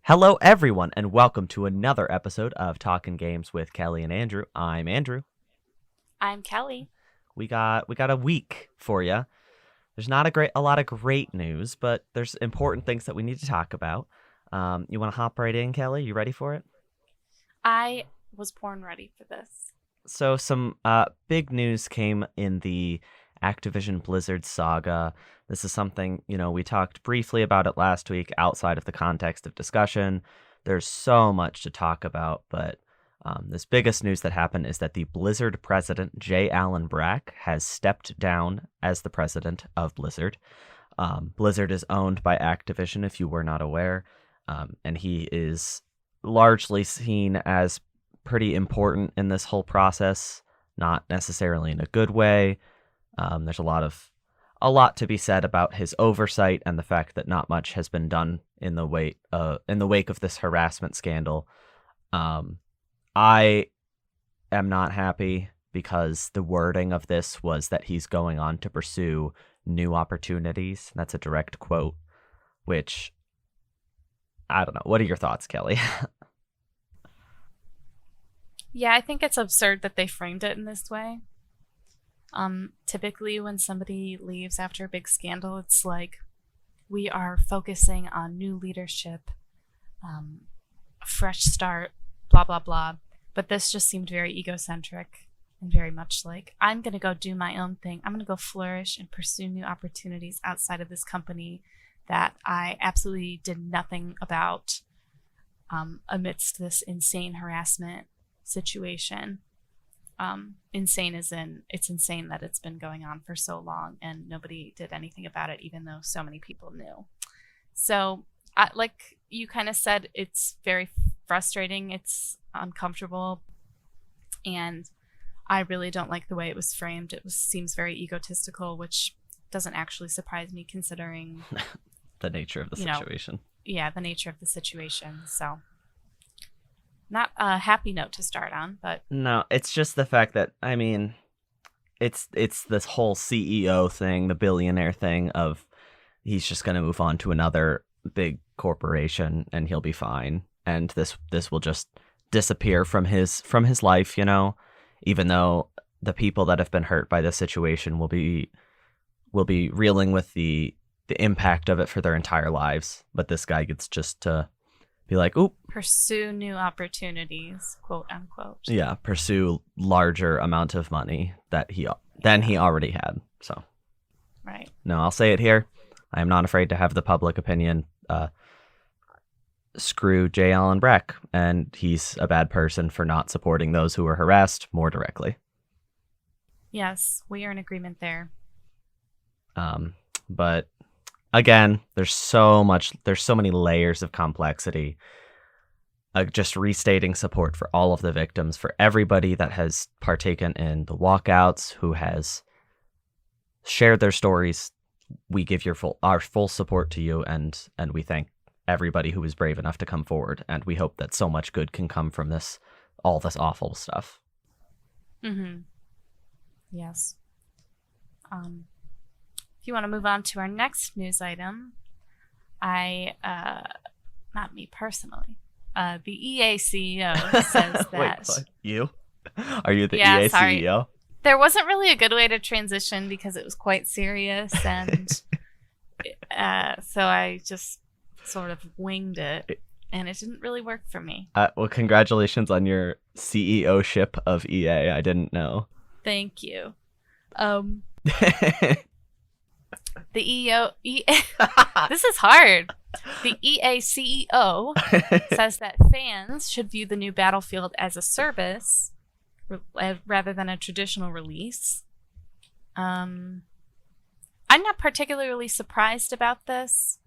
Hello, everyone, and welcome to another episode of Talking Games with Kellie and Andrew. I'm Andrew. I'm Kellie. We got a week for you. There's not a lot of great news, but there's important things that we need to talk about. You want to hop right in, Kellie? You ready for it? I was born ready for this. So some big news came in the Activision Blizzard saga. This is something, we talked briefly about it last week outside of the context of discussion. There's so much to talk about, but this biggest news that happened is that the Blizzard president, J Allen Brack, has stepped down as the president of Blizzard. Blizzard is owned by Activision, if you were not aware, and he is largely seen as pretty important in this whole process, not necessarily in a good way. There's a lot to be said about his oversight and the fact that not much has been done in the wake of this harassment scandal. I am not happy because the wording of this was that he's going on to pursue new opportunities. That's a direct quote, which I don't know. What are your thoughts, Kellie? Yeah, I think it's absurd that they framed it in this way. Typically when somebody leaves after a big scandal, it's like, we are focusing on new leadership, a fresh start, blah, blah, blah. But this just seemed very egocentric and very much like, I'm going to go do my own thing. I'm going to go flourish and pursue new opportunities outside of this company that I absolutely did nothing about amidst this insane harassment situation. Insane as in, it's insane that it's been going on for so long and nobody did anything about it, even though so many people knew. So, like you kind of said, it's very frustrating. It's uncomfortable. And I really don't like the way it was framed. Seems very egotistical, which doesn't actually surprise me considering the nature of the situation. The nature of the situation. So, not a happy note to start on, but no, it's just the fact that it's this whole CEO thing, the billionaire thing of he's just going to move on to another big corporation and he'll be fine, and this will just disappear from his life, even though the people that have been hurt by this situation will be reeling with the impact of it for their entire lives. But this guy gets just to be like, oop. Pursue new opportunities, quote unquote. Yeah, pursue larger amount of money than he already had. So, right. No, I'll say it here. I am not afraid to have the public opinion. Screw J Allen Brack, and he's a bad person for not supporting those who were harassed more directly. Yes, we are in agreement there. But again, there's so many layers of complexity. Just restating support for all of the victims, for everybody that has partaken in the walkouts, who has shared their stories. We give our full support to you, and we thank everybody who was brave enough to come forward. And we hope that so much good can come from all this awful stuff. Mm-hmm. Yes. If you want to move on to our next news item, not me personally, the EA CEO says that... Wait, what? You? Are you the EA sorry. CEO? There wasn't really a good way to transition because it was quite serious, and so I just sort of winged it, and it didn't really work for me. Well, congratulations on your CEO-ship of EA. I didn't know. Thank you. The this is hard. The EA CEO says that fans should view the new Battlefield as a service rather than a traditional release. I'm not particularly surprised about this.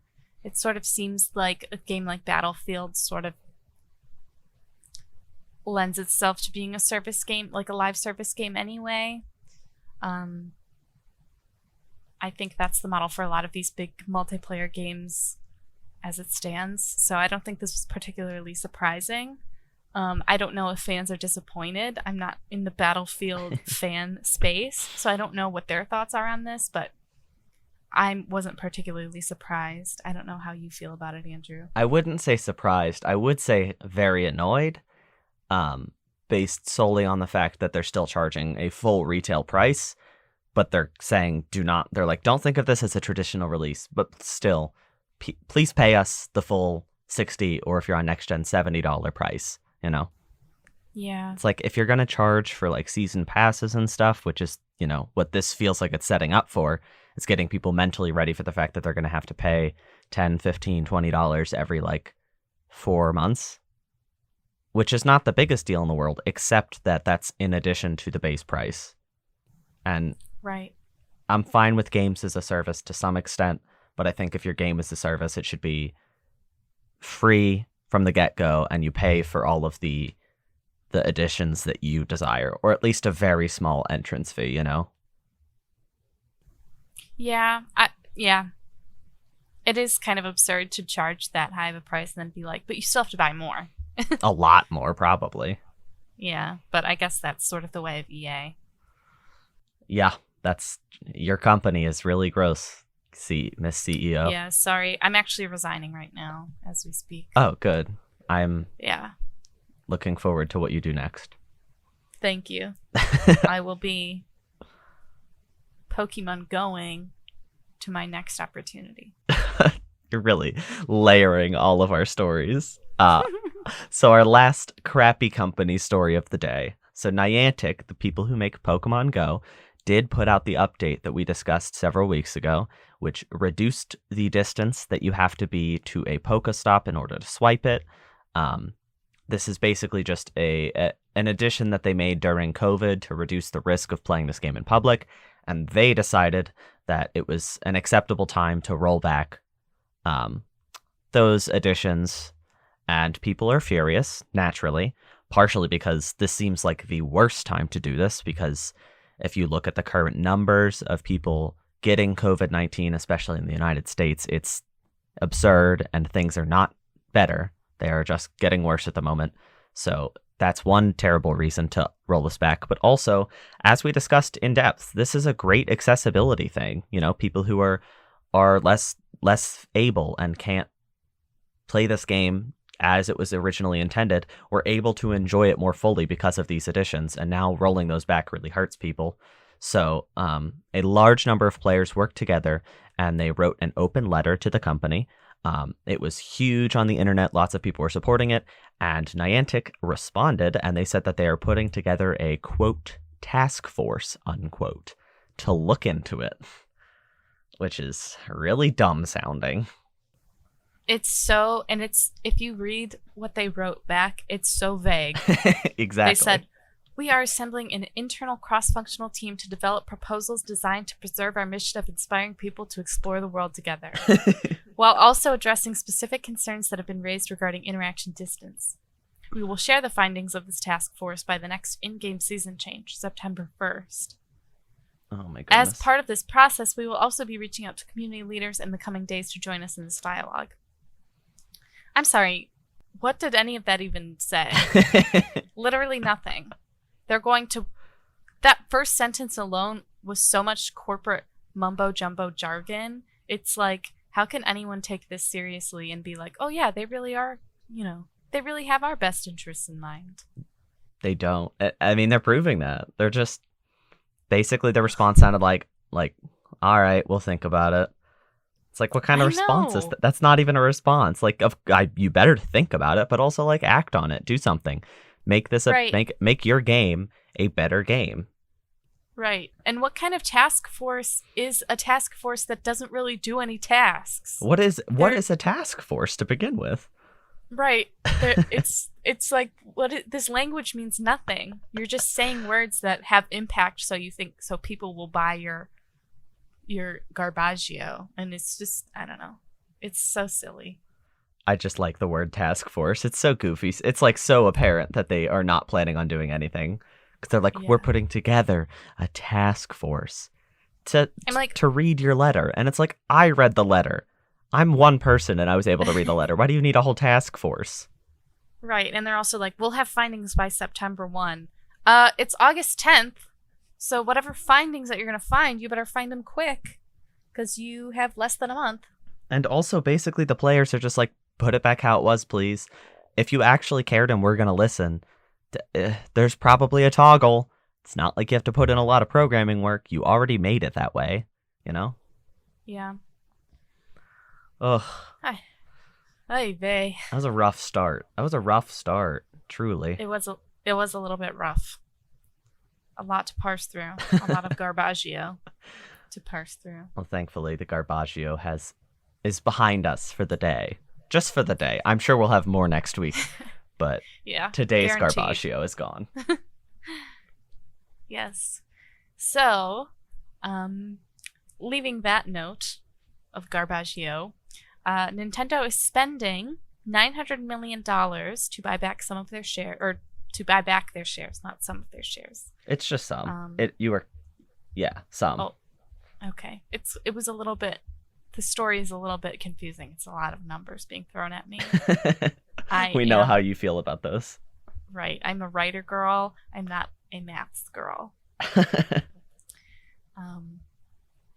It sort of seems like a game like Battlefield sort of lends itself to being a service game, like a live service game anyway. I think that's the model for a lot of these big multiplayer games as it stands. So I don't think this was particularly surprising. I don't know if fans are disappointed. I'm not in the Battlefield fan space, so I don't know what their thoughts are on this, but I wasn't particularly surprised. I don't know how you feel about it, Andrew. I wouldn't say surprised. I would say very annoyed, based solely on the fact that they're still charging a full retail price, but they're saying they're like, don't think of this as a traditional release, but still, please pay us the full $60, or if you're on next gen, $70 price, you know? Yeah. It's like, if you're going to charge for like season passes and stuff, which is, you know, what this feels like it's setting up for, it's getting people mentally ready for the fact that they're going to have to pay $10, $15, $20 every like 4 months, which is not the biggest deal in the world, except that that's in addition to the base price. And right. I'm fine with games as a service to some extent, but I think if your game is a service, it should be free from the get-go, and you pay for all of the additions that you desire, or at least a very small entrance fee, you know? Yeah. It is kind of absurd to charge that high of a price and then be like, but you still have to buy more. A lot more, probably. Yeah, but I guess that's sort of the way of EA. Yeah, your company is really gross, Miss CEO. Yeah, sorry. I'm actually resigning right now as we speak. Oh, good. I'm Yeah. looking forward to what you do next. Thank you. I will be Pokemon going to my next opportunity. You're really layering all of our stories. So our last crappy company story of the day. So Niantic, the people who make Pokémon GO, did put out the update that we discussed several weeks ago, which reduced the distance that you have to be to a Pokéstop in order to swipe it. This is basically just an addition that they made during COVID to reduce the risk of playing this game in public, and they decided that it was an acceptable time to roll back those additions, and people are furious, naturally, partially because this seems like the worst time to do this, because if you look at the current numbers of people getting COVID-19, especially in the United States, it's absurd, and things are not better. They are just getting worse at the moment. So that's one terrible reason to roll this back. But also, as we discussed in depth, this is a great accessibility thing. You know, people who are less able and can't play this game as it was originally intended were able to enjoy it more fully because of these additions. And now rolling those back really hurts people. So a large number of players worked together, and they wrote an open letter to the company. It was huge on the internet. Lots of people were supporting it. And Niantic responded, and they said that they are putting together a, quote, task force, unquote, to look into it, which is really dumb sounding. If you read what they wrote back, it's so vague. Exactly. They said, we are assembling an internal cross-functional team to develop proposals designed to preserve our mission of inspiring people to explore the world together, while also addressing specific concerns that have been raised regarding interaction distance. We will share the findings of this task force by the next in-game season change, September 1st. Oh my goodness. As part of this process, we will also be reaching out to community leaders in the coming days to join us in this dialogue. I'm sorry, what did any of that even say? Literally nothing. That first sentence alone was so much corporate mumbo-jumbo jargon. It's like, how can anyone take this seriously and be like, oh yeah, they really are, they really have our best interests in mind? They don't. I mean, they're proving that. They're just, basically the response sounded like, all right, we'll think about it. It's like, what kind of response is that? That's not even a response. Like, you better think about it, but also like act on it. Do something. Make this make your game a better game. Right. And what kind of task force is a task force that doesn't really do any tasks? What is a task force to begin with? Right. It's like this language means nothing. You're just saying words that have impact, so people will buy your Garbaggio, and it's just, I don't know. It's so silly. I just like the word task force. It's so goofy. It's like so apparent that they are not planning on doing anything, because they're like, we're putting together a task force to read your letter. And it's like, I read the letter. I'm one person and I was able to read the letter. Why do you need a whole task force? Right. And they're also like, we'll have findings by September 1. It's August 10th. So whatever findings that you're going to find, you better find them quick, because you have less than a month. And also, basically, the players are just like, put it back how it was, please. If you actually cared and we're going to listen, there's probably a toggle. It's not like you have to put in a lot of programming work. You already made it that way, you know? Yeah. Ugh. Ay vey. That was a rough start. Truly. It was a little bit rough. A lot to parse through. A lot of garbaggio to parse through. Well, thankfully, the garbaggio is behind us for the day. Just for the day. I'm sure we'll have more next week, but yeah, today's guaranteed. garbaggio is gone. Yes. So, leaving that note of garbaggio, Nintendo is spending $900 million to buy back some of their share, or to buy back their shares, not some of their shares. It's just some. Some. Oh, okay. It was a little bit. The story is a little bit confusing. It's a lot of numbers being thrown at me. We know how you feel about those. Right. I'm a writer girl. I'm not a maths girl. But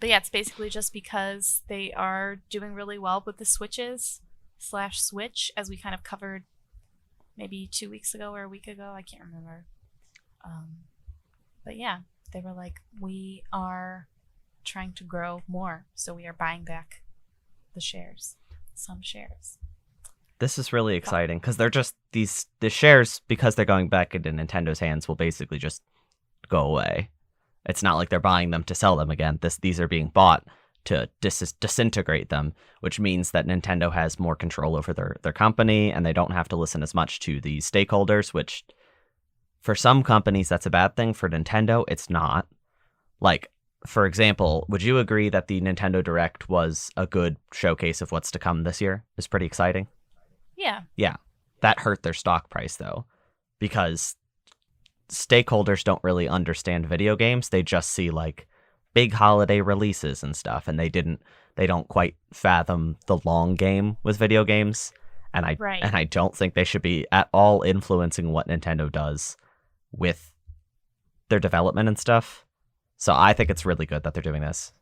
yeah, it's basically just because they are doing really well with the Switch, as we kind of covered maybe 2 weeks ago or a week ago. I can't remember. But yeah, they were like, we are trying to grow more, so we are buying back some shares. This is really exciting because they're just the shares, because they're going back into Nintendo's hands, will basically just go away. It's not like they're buying them to sell them again. These are being bought to disintegrate them, which means that Nintendo has more control over their company, and they don't have to listen as much to the stakeholders, which for some companies that's a bad thing. For Nintendo, it's not. Like, for example, would you agree that the Nintendo Direct was a good showcase of what's to come this year? It's pretty exciting. Yeah. Yeah. That hurt their stock price, though, because stakeholders don't really understand video games. They just see, like, big holiday releases and stuff, and they don't quite fathom the long game with video games. And I don't think they should be at all influencing what Nintendo does with their development and stuff. So I think it's really good that they're doing this.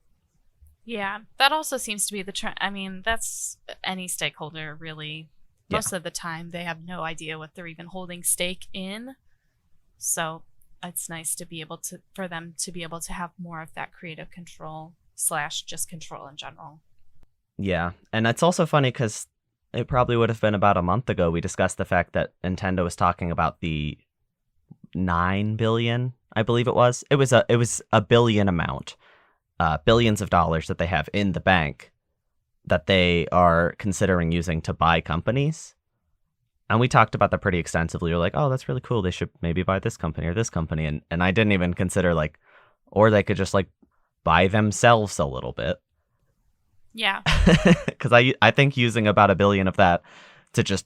Yeah, that also seems to be the trend. I mean, that's any stakeholder, really. Most of the time, they have no idea what they're even holding stake in. So it's nice to be able for them to be able to have more of that creative control / just control in general. Yeah, and it's also funny because it probably would have been about a month ago we discussed the fact that Nintendo was talking about the 9 billion, I believe it was. It was a billion amount, billions of dollars that they have in the bank that they are considering using to buy companies. And we talked about that pretty extensively. We're like, oh, that's really cool. They should maybe buy this company or this company. And I didn't even consider, like, or they could just, like, buy themselves a little bit. Yeah. Because I think using about $1 billion of that to just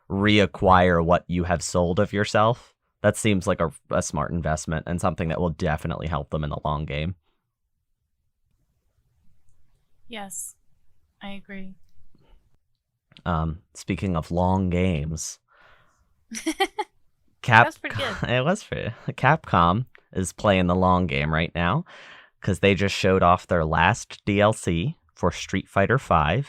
reacquire what you have sold of yourself, that seems like a smart investment and something that will definitely help them in the long game. Yes, I agree. Speaking of long games, That was pretty good. It was pretty. Capcom is playing the long game right now because they just showed off their last DLC for Street Fighter V.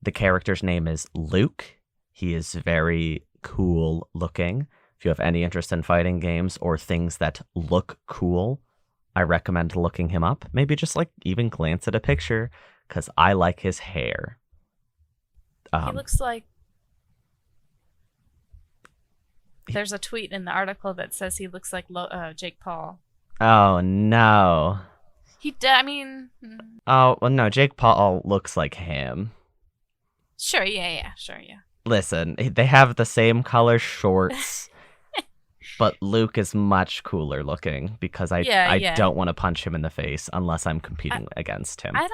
The character's name is Luke. He is very cool looking. If you have any interest in fighting games or things that look cool, I recommend looking him up. Maybe just, like, even glance at a picture, because I like his hair. He looks like... There's a tweet in the article that says he looks like Jake Paul. Oh, no. I mean... Oh, well, no, Jake Paul looks like him. Sure, yeah. Listen, they have the same color shorts, but Luke is much cooler looking because I don't want to punch him in the face unless I'm competing against him. I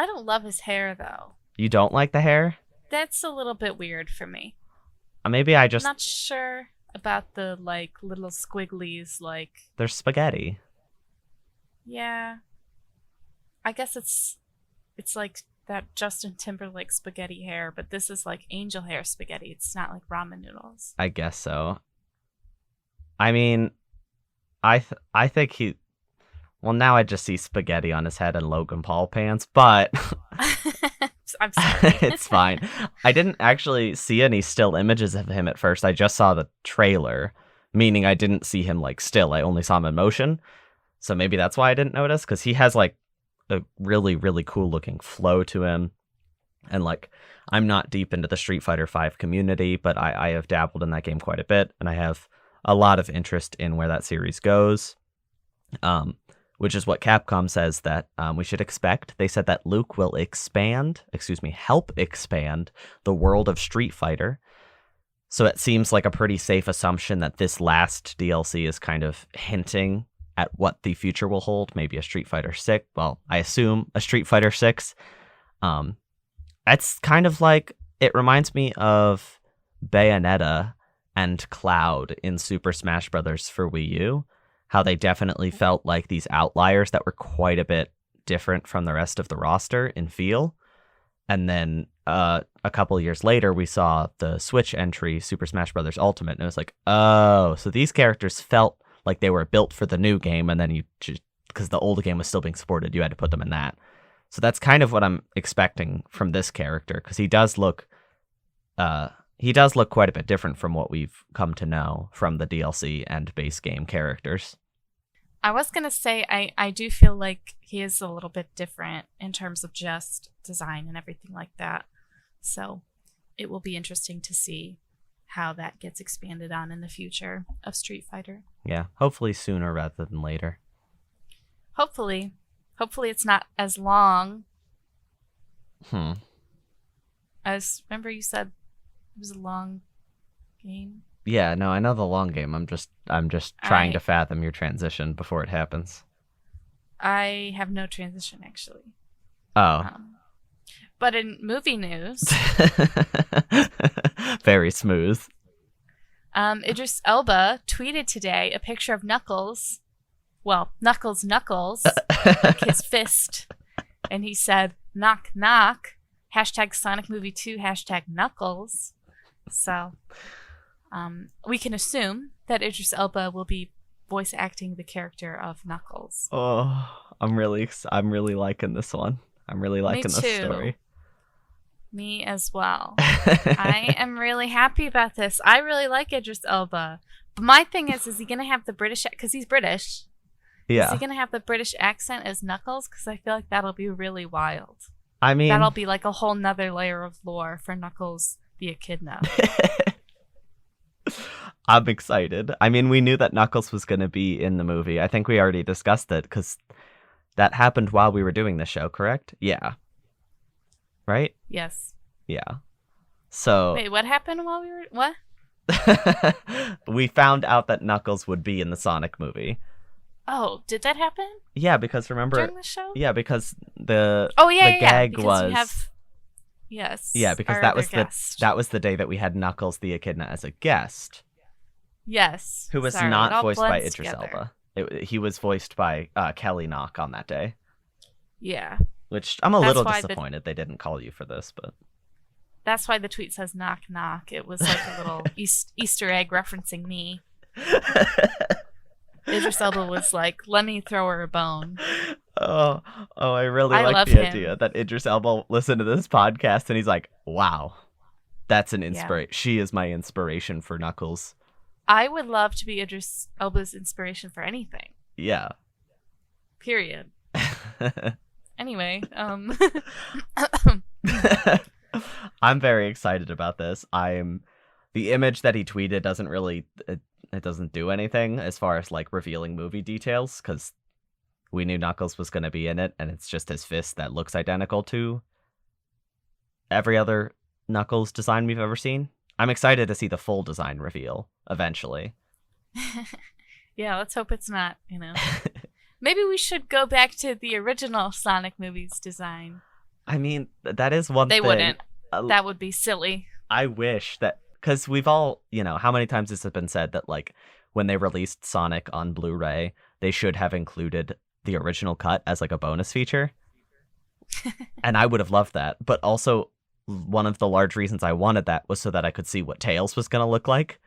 don't love his hair, though. You don't like the hair? That's a little bit weird for me. Maybe I just... I'm not sure about the, like, little squigglies, like... They're spaghetti. Yeah. I guess it's like that Justin Timberlake spaghetti hair, but this is like angel hair spaghetti. It's not like ramen noodles. I guess so. I mean, I think Well, now I just see spaghetti on his head and Logan Paul pants, but I'm sorry. it's fine. I didn't actually see any still images of him at first. I just saw the trailer, meaning I didn't see him like still. I only saw him in motion. So maybe that's why I didn't notice, because he has like a really, really cool looking flow to him. And like, I'm not deep into the Street Fighter V community, but I have dabbled in that game quite a bit, and I have a lot of interest in where that series goes. Which is what Capcom says that we should expect. They said that Luke will help expand the world of Street Fighter. So it seems like a pretty safe assumption that this last DLC is kind of hinting at what the future will hold. Maybe a Street Fighter 6. Well, I assume a Street Fighter 6. That's kind of like, it reminds me of Bayonetta and Cloud in Super Smash Bros. For Wii U. How they definitely felt like these outliers that were quite a bit different from the rest of the roster in feel. And then a couple years later, we saw the Switch entry, Super Smash Bros. Ultimate, and it was like, oh, so these characters felt like they were built for the new game, and then you just, because the old game was still being supported, you had to put them in that. So that's kind of what I'm expecting from this character, because he does look quite a bit different from what we've come to know from the DLC and base game characters. I was going to say, I do feel like he is a little bit different in terms of just design and everything like that. So it will be interesting to see how that gets expanded on in the future of Street Fighter. Yeah, hopefully sooner rather than later. Hopefully it's not as long as, remember you said it was a long game? Yeah, no, I know the long game. I'm just trying to fathom your transition before it happens. I have no transition, actually. Oh. But in movie news... Very smooth. Idris Elba tweeted today a picture of Knuckles. Well, Knuckles, like his fist. And he said, knock, knock. Hashtag Sonic Movie 2, hashtag Knuckles. So... we can assume that Idris Elba will be voice acting the character of Knuckles. Oh, I'm really liking this one. I'm really liking this story. Me as well. I am really happy about this. I really like Idris Elba. But my thing is he going to have the British... Because he's British. Yeah. Is he going to have the British accent as Knuckles? Because I feel like that'll be really wild. I mean... That'll be like a whole nother layer of lore for Knuckles the Echidna. I'm excited. I mean, we knew that Knuckles was going to be in the movie. I think we already discussed it because that happened while we were doing the show, correct? Yeah. Right? Yes. Yeah. So... Wait, what happened while we were... What? We found out that Knuckles would be in the Sonic movie. Oh, did that happen? Yeah, because remember... During the show? Yeah, because the gag was... Yes. Yeah, because that was the day that we had Knuckles the Echidna as a guest. Yes. Who was not voiced by Idris Elba. He was voiced by Kelly Nock on that day. Yeah. Which I'm a little disappointed they didn't call you for this, but... That's why the tweet says knock knock. It was like a little Easter egg referencing me. Idris Elba was like, let me throw her a bone. Oh, I really like the idea that Idris Elba listened to this podcast and he's like, wow, that's an inspiration. Yeah. She is my inspiration for Knuckles. I would love to be Idris Elba's inspiration for anything. Yeah. Period. Anyway, I'm very excited about this. The image that he tweeted doesn't really... It doesn't do anything as far as like revealing movie details because we knew Knuckles was going to be in it, and it's just his fist that looks identical to every other Knuckles design we've ever seen. I'm excited to see the full design reveal eventually. Yeah, let's hope it's not, Maybe we should go back to the original Sonic movies design. I mean, that is one thing. They wouldn't. That would be silly. I wish that... Because we've all, how many times this has been said that, like, when they released Sonic on Blu-ray, they should have included the original cut as, like, a bonus feature. And I would have loved that. But also, one of the large reasons I wanted that was so that I could see what Tails was going to look like.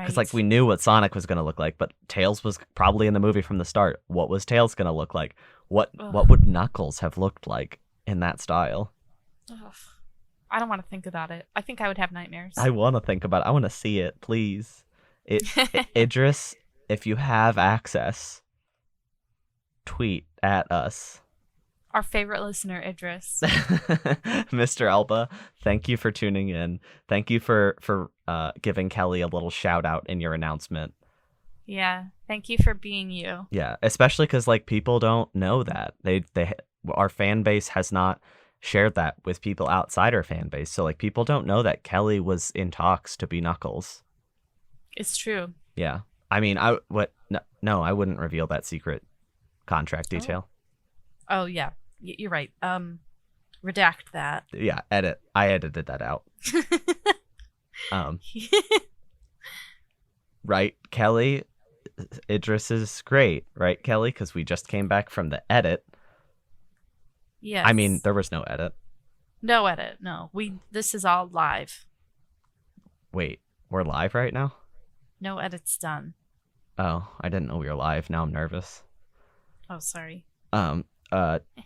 Because, Right. like, we knew what Sonic was going to look like, but Tails was probably in the movie from the start. What was Tails going to look like? What Ugh. would Knuckles have looked like in that style? Ugh. I don't want to think about it. I think I would have nightmares. I want to think about it. I want to see it, please. Idris, if you have access, tweet at us. Our favorite listener, Idris. Mr. Elba, thank you for tuning in. Thank you for giving Kelly a little shout out in your announcement. Yeah. Thank you for being you. Yeah, especially because like people don't know that our fan base has not shared that with people outside our fan base. So like people don't know that Kelly was in talks to be Knuckles. It's true. Yeah, I mean, no, I wouldn't reveal that secret contract detail. Oh yeah, you're right. Redact that. Yeah, edit. I edited that out. Right, Kelly. Idris is great, right, Kelly? Because we just came back from the edit. Yes. I mean, there was no edit. No edit. No, this is all live. Wait, we're live right now? No edits done. Oh, I didn't know we were live. Now I'm nervous. Oh, sorry. Do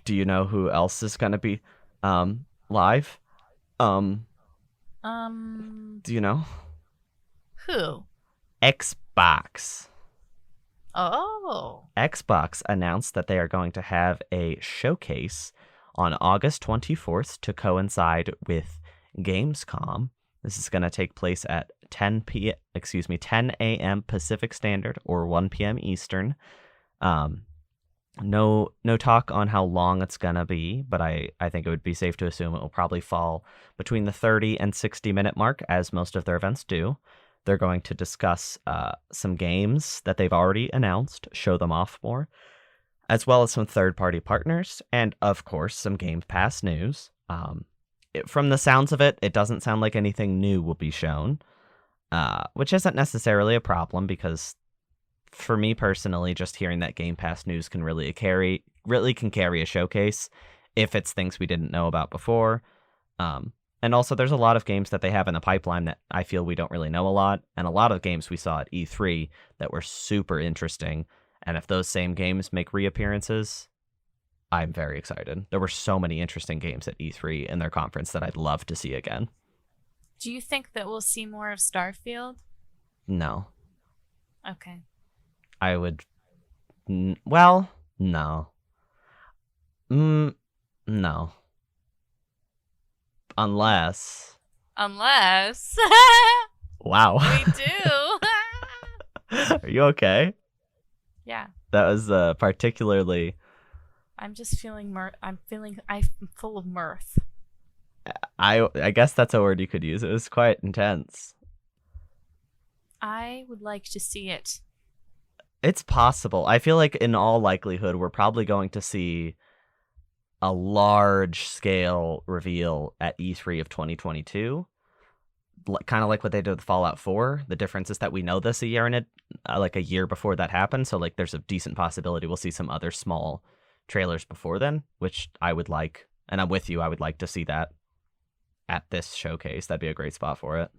you know who else is gonna be live? Do you know? Who? Xbox. Oh. Xbox announced that they are going to have a showcase on August 24th to coincide with Gamescom. This is going to take place at 10 a.m. Pacific Standard or 1 p.m. Eastern. No talk on how long it's going to be, but I think it would be safe to assume it will probably fall between the 30 and 60 minute mark, as most of their events do. They're going to discuss some games that they've already announced, show them off more, as well as some third-party partners, and, of course, some Game Pass news. From the sounds of it, it doesn't sound like anything new will be shown, which isn't necessarily a problem, because for me personally, just hearing that Game Pass news can really carry a showcase if it's things we didn't know about before. And also, there's a lot of games that they have in the pipeline that I feel we don't really know a lot, and a lot of games we saw at E3 that were super interesting. And if those same games make reappearances, I'm very excited. There were so many interesting games at E3 in their conference that I'd love to see again. Do you think that we'll see more of Starfield? No. Okay. I would... Well, no. No. Unless... Wow. We do. Are you okay? Yeah. That was particularly... I'm just feeling I'm full of mirth. I guess that's a word you could use. It was quite intense. I would like to see it. It's possible. I feel like in all likelihood, we're probably going to see a large-scale reveal at E3 of 2022. Kind of like what they did with Fallout 4. The difference is that we know this a year before that happened. So like there's a decent possibility we'll see some other small trailers before then, which I would like. And I'm with you. I would like to see that at this showcase. That'd be a great spot for it.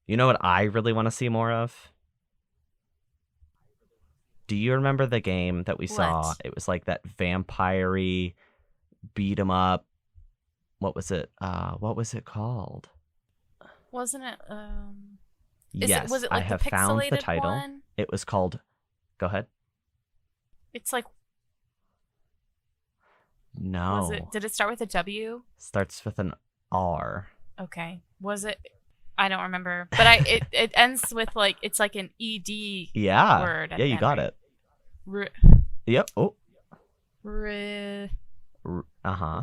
You know what I really want to see more of? Do you remember the game that we saw? It was like that vampire-y beat 'em up. What was it? What was it called? Wasn't it? Yes, was it like I have the found the pixelated title. one? It was called. Go ahead. It's like. No. Did it start with a W? Starts with an R. Okay. Was it? I don't remember, but it ends with like it's like an ED word. Yeah, you got it. Yep. Oh.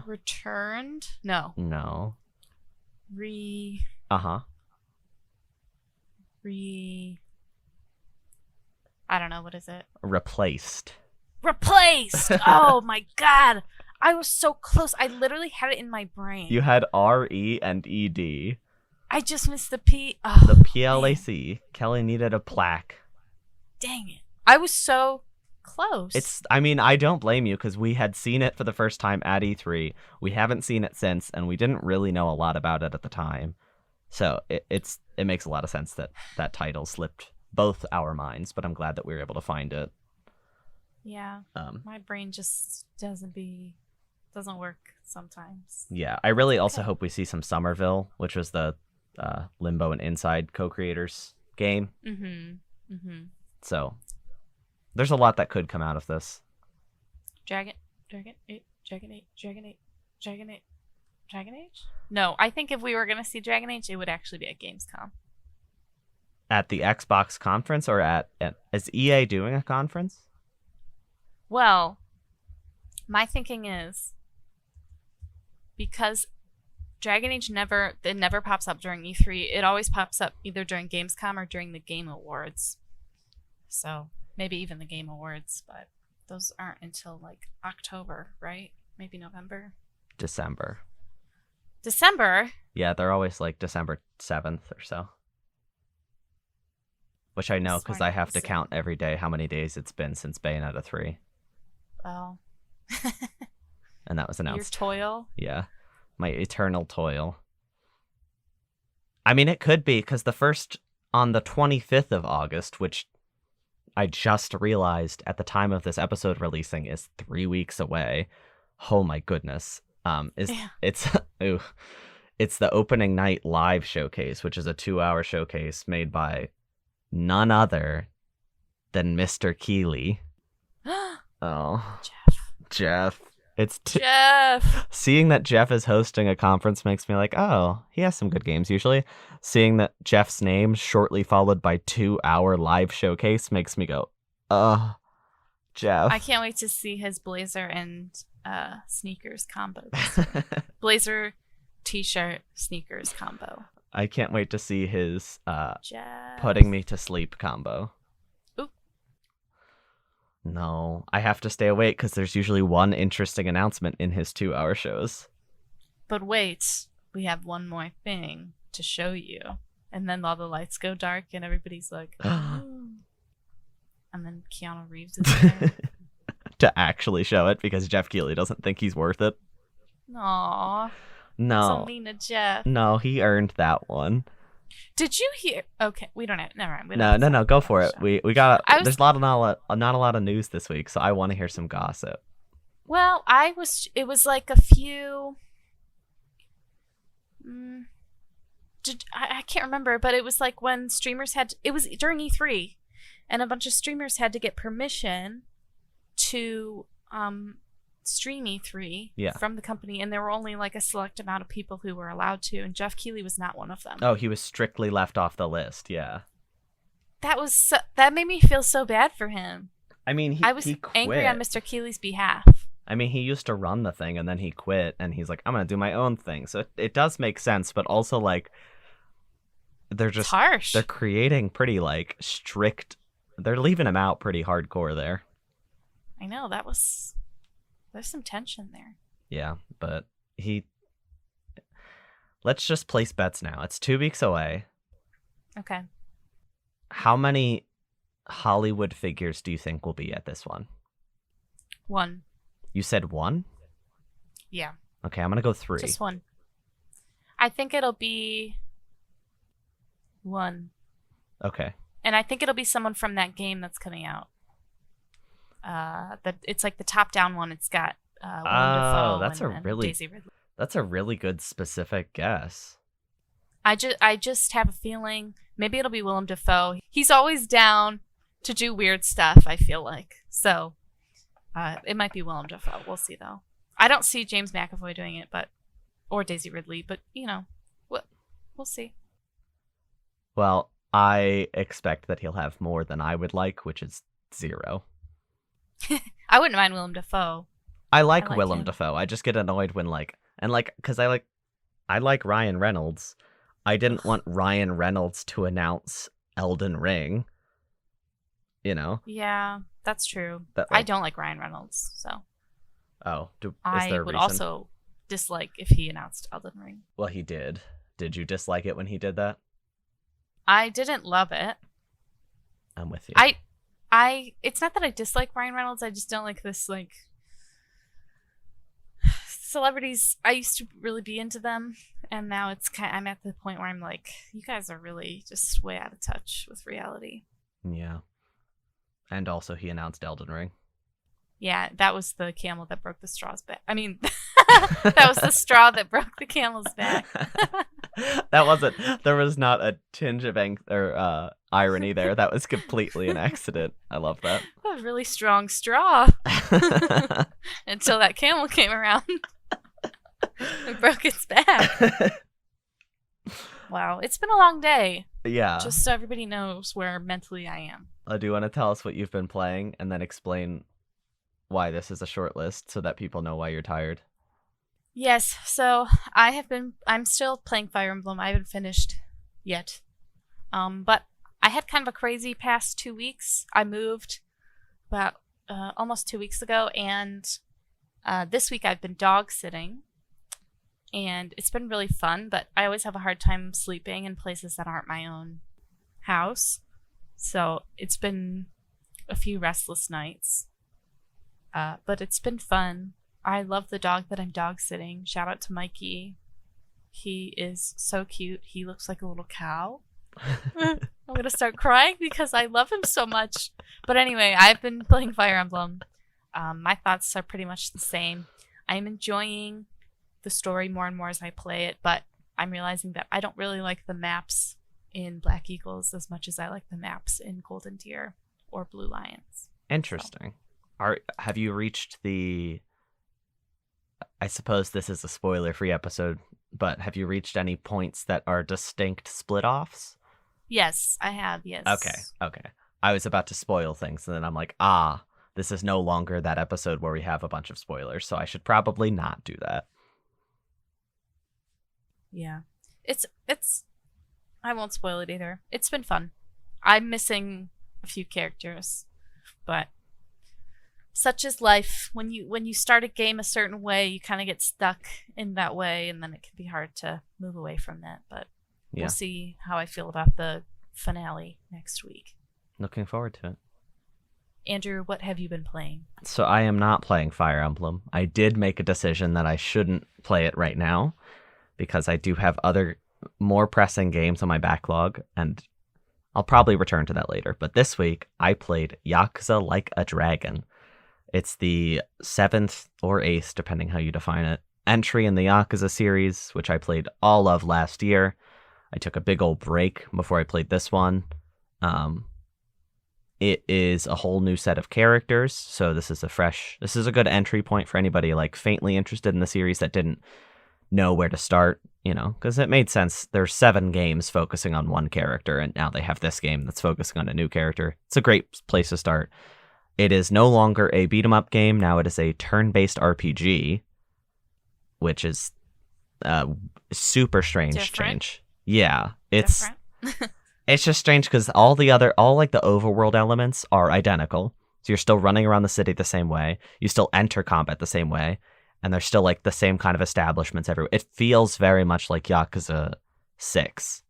Returned? No. No. I don't know, what is it? Replaced. Oh my god. I was so close. I literally had it in my brain. You had R-E and E-D. I just missed the P. Oh, the PLAC. Man. Kelly needed a plaque. Dang it. I was so close. I mean, I don't blame you because we had seen it for the first time at E3. We haven't seen it since, and we didn't really know a lot about it at the time. So it makes a lot of sense that that title slipped both our minds, but I'm glad that we were able to find it. Yeah. My brain just doesn't work sometimes. Yeah, I really It's also okay. hope we see some Somerville, which was the Limbo and Inside co-creators game. So there's a lot that could come out of this. Dragon Age. Dragon Age? No, I think if we were gonna see Dragon Age, it would actually be at Gamescom. At the Xbox conference or is EA doing a conference? Well, my thinking is because Dragon Age never pops up during E3. It always pops up either during Gamescom or during the Game Awards. So maybe even the Game Awards, but those aren't until like October, right? Maybe November. December. Yeah, they're always like December 7th or so. Which I know because I have to count every day how many days it's been since Bayonetta 3. Oh. And that was announced. Your toil? Yeah. My eternal toil. I mean, it could be because the first on the 25th of August, which I just realized at the time of this episode releasing is 3 weeks away. Oh my goodness. It's it's the opening night live showcase, which is a 2-hour showcase made by none other than Mr. Keighley. Oh, Jeff. Jeff. Seeing that Jeff is hosting a conference makes me like, oh, he has some good games usually. Seeing that Jeff's name shortly followed by 2-hour live showcase makes me go, Jeff. I can't wait to see his blazer and sneakers combo. Blazer, t-shirt, sneakers combo. I can't wait to see his Jeff. putting me to sleep combo. Oop. No, I have to stay awake because there's usually one interesting announcement in his 2-hour shows. But wait, we have one more thing to show you. And then all the lights go dark and everybody's like, oh. And then Keanu Reeves is there. To actually show it because Jeff Keighley doesn't think he's worth it. Aww. No. So mean to Jeff. No, he earned that one. Did you hear? Okay, we don't have. Never mind. No. Go for it. We got. There's not a lot of news this week, so I want to hear some gossip. Well, It was like a few. I can't remember, but it was like when streamers had. It was during E3, and a bunch of streamers had to get permission to stream E3 from the company, and there were only like a select amount of people who were allowed to, and Jeff Keighley was not one of them. Oh, he was strictly left off the list. Yeah. That made me feel so bad for him. I mean, I was he quit. angry on Mr. Keighley's behalf. I mean, he used to run the thing, and then he quit, and he's like, I'm gonna do my own thing. So it does make sense, but also like they're just it's harsh. They're creating pretty like strict. They're leaving him out pretty hardcore there. I know there's some tension there. Yeah, but let's just place bets now. It's 2 weeks away. Okay. How many Hollywood figures do you think will be at this one? 1. You said 1? Yeah. Okay, I'm gonna go 3. Just 1. I think it'll be 1. Okay. And I think it'll be someone from that game that's coming out. It's like the top-down one. It's got Willem Dafoe and Daisy Ridley. That's a really good specific guess. I just have a feeling maybe it'll be Willem Dafoe. He's always down to do weird stuff, I feel like. So it might be Willem Dafoe. We'll see, though. I don't see James McAvoy doing it, or Daisy Ridley, but, we'll see. Well, I expect that he'll have more than I would like, which is 0. I wouldn't mind Willem Dafoe. I like Willem Dafoe. I just get annoyed when because I like Ryan Reynolds. I didn't want Ryan Reynolds to announce Elden Ring. Yeah, that's true. I don't like Ryan Reynolds, so. Oh, is there a I would reason? also dislike if he announced Elden Ring. Well, he did. Did you dislike it when he did that? I didn't love it. I'm with you. It's not that I dislike Ryan Reynolds. I just don't like this celebrities, I used to really be into them, and now I'm at the point where I'm like, you guys are really just way out of touch with reality. Yeah. And also he announced Elden Ring. Yeah, that was the camel that broke the straw's back. I mean, that was the straw that broke the camel's back. There was not a tinge of irony there. That was completely an accident. I love that. A really strong straw. Until that camel came around and broke its back. Wow, it's been a long day. Yeah. Just so everybody knows where mentally I am. Do you want to tell us what you've been playing and then explain why this is a short list so that people know why you're tired? Yes, so I'm still playing Fire Emblem. I haven't finished yet. But I had kind of a crazy past 2 weeks. I moved about almost 2 weeks ago, and this week I've been dog sitting, and it's been really fun, but I always have a hard time sleeping in places that aren't my own house. So it's been a few restless nights. But it's been fun. I love the dog that I'm dog sitting. Shout out to Mikey. He is so cute. He looks like a little cow. I'm going to start crying because I love him so much. But anyway, I've been playing Fire Emblem. My thoughts are pretty much the same. I'm enjoying the story more and more as I play it, but I'm realizing that I don't really like the maps in Black Eagles as much as I like the maps in Golden Deer or Blue Lions. Interesting. Have you reached the... I suppose this is a spoiler-free episode, but have you reached any points that are distinct split-offs? Yes, I have, yes. Okay. I was about to spoil things, and then I'm like, this is no longer that episode where we have a bunch of spoilers, so I should probably not do that. Yeah. It's I won't spoil it either. It's been fun. I'm missing a few characters, but such is life. When you start a game a certain way, you kind of get stuck in that way, and then it can be hard to move away from that. But We'll see how I feel about the finale next week. Looking forward to it. Andrew, what have you been playing? So I am not playing Fire Emblem. I did make a decision that I shouldn't play it right now because I do have other more pressing games on my backlog, and I'll probably return to that later. But this week, I played Yakuza Like a Dragon. It's the 7th or 8th, depending how you define it, entry in the Yakuza series, which I played all of last year. I took a big old break before I played this one. It is a whole new set of characters, so this is a good entry point for anybody like faintly interested in the series that didn't know where to start, because it made sense. There's 7 games focusing on one character, and now they have this game that's focusing on a new character. It's a great place to start. It is no longer a beat-em-up game. Now it is a turn-based RPG, which is super strange change. Yeah, it's just strange because all the overworld elements are identical. So you're still running around the city the same way. You still enter combat the same way. And there's still like the same kind of establishments everywhere. It feels very much like Yakuza 6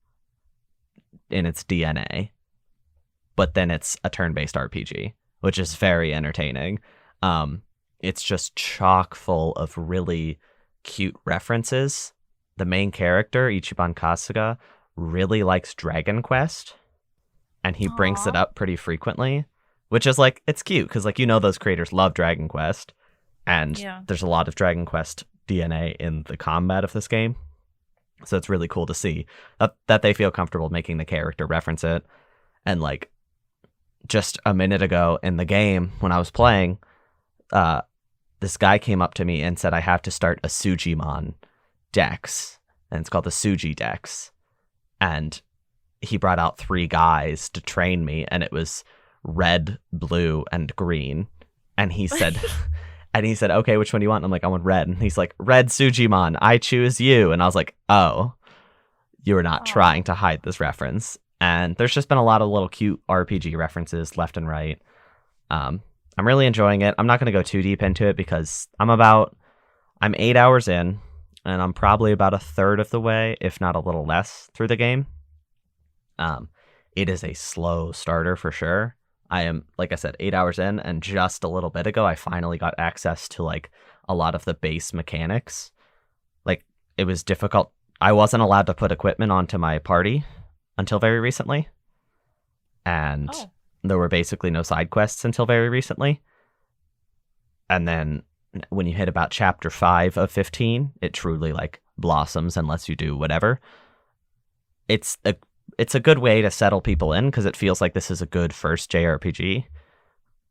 in its DNA. But then it's a turn-based RPG, which is very entertaining. It's just chock full of really cute references. The main character, Ichiban Kasuga, really likes Dragon Quest, and he brings it up pretty frequently, which is like, it's cute because those creators love Dragon Quest, and there's a lot of Dragon Quest DNA in the combat of this game, so it's really cool to see that they feel comfortable making the character reference it. And like just a minute ago in the game when I was playing, this guy came up to me and said I have to start a Sujimon Dex, and it's called the Suji Dex. And he brought out 3 guys to train me, and it was red, blue, and green. And he said, okay, which one do you want? And I'm like, I want red. And he's like, red Sujimon, I choose you. And I was like, oh, you were not trying to hide this reference. And there's just been a lot of little cute RPG references left and right. I'm really enjoying it. I'm not going to go too deep into it because I'm 8 hours in, and I'm probably about a third of the way, if not a little less, through the game. It is a slow starter for sure. I am, like I said, 8 hours in, and just a little bit ago, I finally got access to like a lot of the base mechanics. Like, it was difficult. I wasn't allowed to put equipment onto my party until very recently. And there were basically no side quests until very recently. And then when you hit about chapter 5 of 15, it truly like blossoms and lets you do whatever. It's a good way to settle people in because it feels like this is a good first JRPG.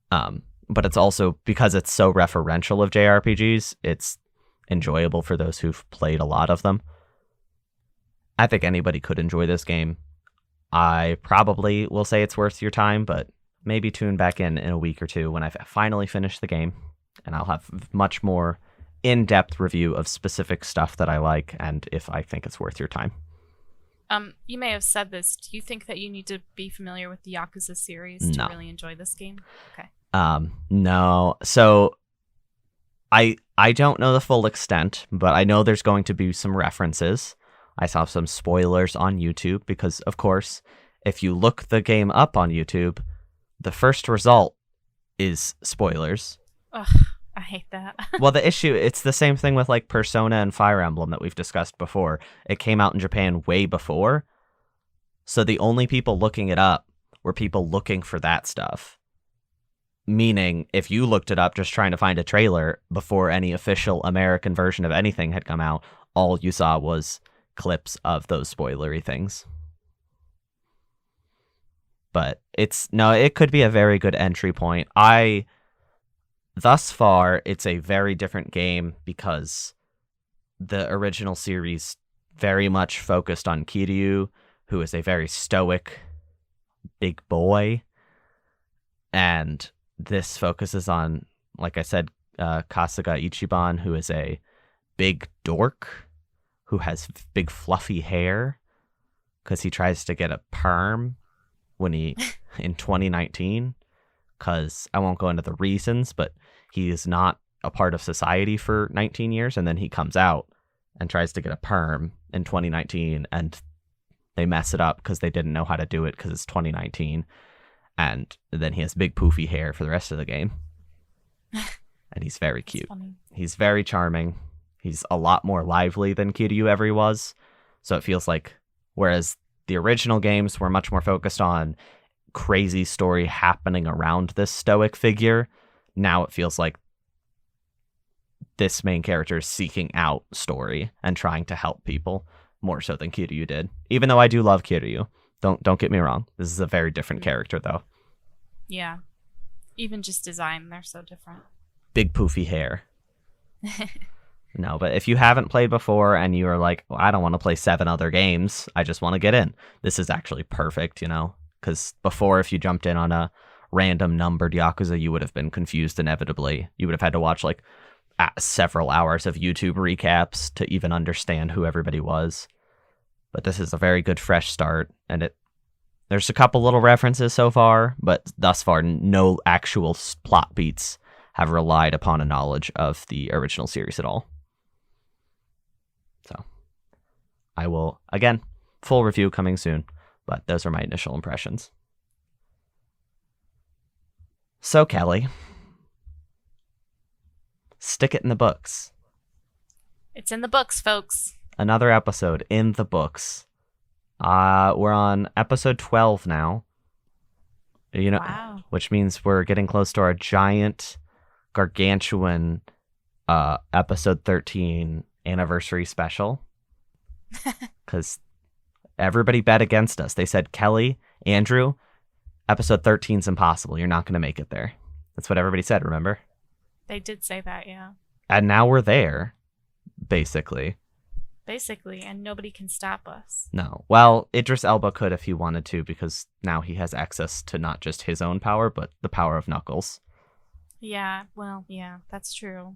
But it's also, because it's so referential of JRPGs, it's enjoyable for those who've played a lot of them. I think anybody could enjoy this game. I probably will say it's worth your time, but maybe tune back in a week or two when I've finally finished the game, and I'll have much more in-depth review of specific stuff that I like and if I think it's worth your time. You may have said this. Do you think that you need to be familiar with the Yakuza series to really enjoy this game? Okay. No. So I don't know the full extent, but I know there's going to be some references. I saw some spoilers on YouTube because, of course, if you look the game up on YouTube, the first result is spoilers. Ugh, I hate that. Well, it's the same thing with like Persona and Fire Emblem that we've discussed before. It came out in Japan way before. So the only people looking it up were people looking for that stuff. Meaning, if you looked it up just trying to find a trailer before any official American version of anything had come out, all you saw was clips of those spoilery things. But it could be a very good entry point. Thus far, it's a very different game because the original series very much focused on Kiryu, who is a very stoic big boy. And this focuses on, like I said, Kasuga Ichiban, who is a big dork who has big fluffy hair because he tries to get a perm in 2019, because I won't go into the reasons, but he is not a part of society for 19 years, and then he comes out and tries to get a perm in 2019, and they mess it up because they didn't know how to do it because it's 2019, and then he has big poofy hair for the rest of the game. And he's very cute. He's very charming. He's a lot more lively than Kiryu ever was, so it feels like, whereas the original games were much more focused on crazy story happening around this stoic figure, now it feels like this main character is seeking out story and trying to help people more so than Kiryu did. Even though I do love Kiryu, don't get me wrong. This is a very different character, though. Yeah, even just design, they're so different. Big poofy hair. No, but if you haven't played before and you are like, well, I don't want to play 7 other games, I just want to get in, this is actually perfect, because before, if you jumped in on a random numbered Yakuza, you would have been confused inevitably. You would have had to watch like several hours of YouTube recaps to even understand who everybody was. But this is a very good fresh start, and there's a couple little references so far, but thus far no actual plot beats have relied upon a knowledge of the original series at all. So I will, again, full review coming soon, but those are my initial impressions. So, Kelly, stick it in the books. It's in the books, folks. Another episode in the books. We're on episode 12 now. Wow. Which means we're getting close to our giant, gargantuan episode 13 anniversary special. Because everybody bet against us. They said, Kellie, Andrew, episode 13's impossible. You're not going to make it there. That's what everybody said, remember? They did say that, yeah. And now we're there, basically. Basically, and nobody can stop us. No. Well, Idris Elba could if he wanted to, because now he has access to not just his own power, but the power of Knuckles. Yeah, well, yeah, that's true.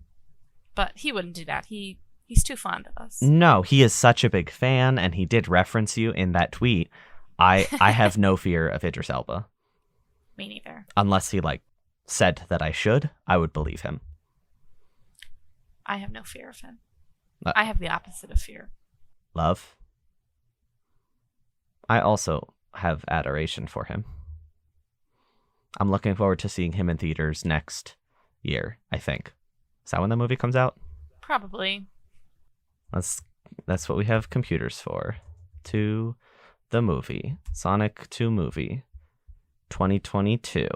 But he wouldn't do that. He's too fond of us. No, he is such a big fan, and he did reference you in that tweet. I have no fear of Idris Elba. Me neither. Unless he, said that I should, I would believe him. I have no fear of him. I have the opposite of fear. Love. I also have adoration for him. I'm looking forward to seeing him in theaters next year, I think. Is that when the movie comes out? Probably. That's what we have computers for. To the movie. Sonic 2 movie. 2022.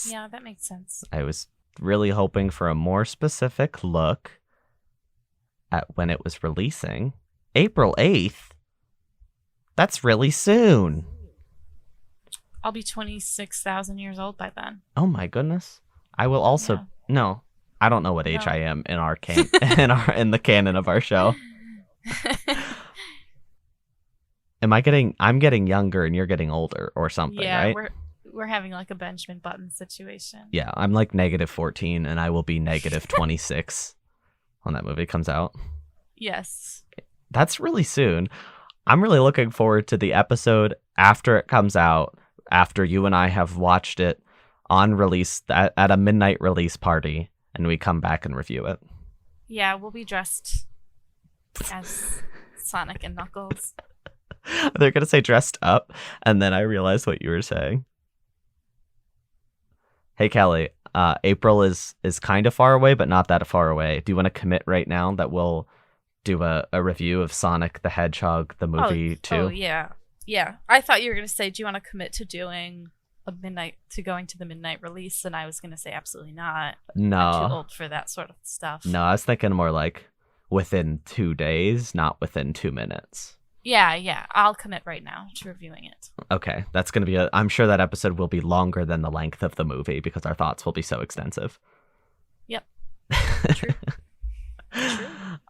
Yeah, that makes sense. I was really hoping for a more specific look at when it was releasing. April 8th? That's really soon. I'll be 26,000 years old by then. Oh my goodness. I will also... Yeah. No, I don't know what age No. I am in our in the canon of our show. I'm getting younger and you're getting older or something, yeah, right? we're having like a Benjamin Button situation. Yeah, I'm like -14 and I will be -26 when that movie comes out. Yes. That's really soon. I'm really looking forward to the episode after it comes out, after you and I have watched it on release at a midnight release party, and we come back and review it. Yeah, we'll be dressed as Sonic and Knuckles. They're going to say dressed up, and then I realized what you were saying. Hey, Kelly, April is kind of far away, but not that far away. Do you want to commit right now that we'll do a review of Sonic the Hedgehog, the movie, too? Oh, yeah. Yeah. I thought you were going to say, do you want to commit to going to the midnight release? And I was going to say, absolutely not. No. I'm too old for that sort of stuff. No, I was thinking more like within 2 days, not within 2 minutes. Yeah. I'll commit right now to reviewing it. Okay, that's going to be I'm sure that episode will be longer than the length of the movie because our thoughts will be so extensive. Yep. True.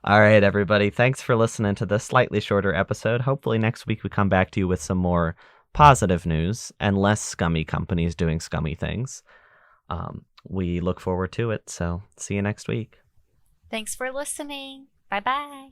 All right, everybody. Thanks for listening to this slightly shorter episode. Hopefully next week we come back to you with some more positive news and less scummy companies doing scummy things. We look forward to it. So see you next week. Thanks for listening. Bye-bye.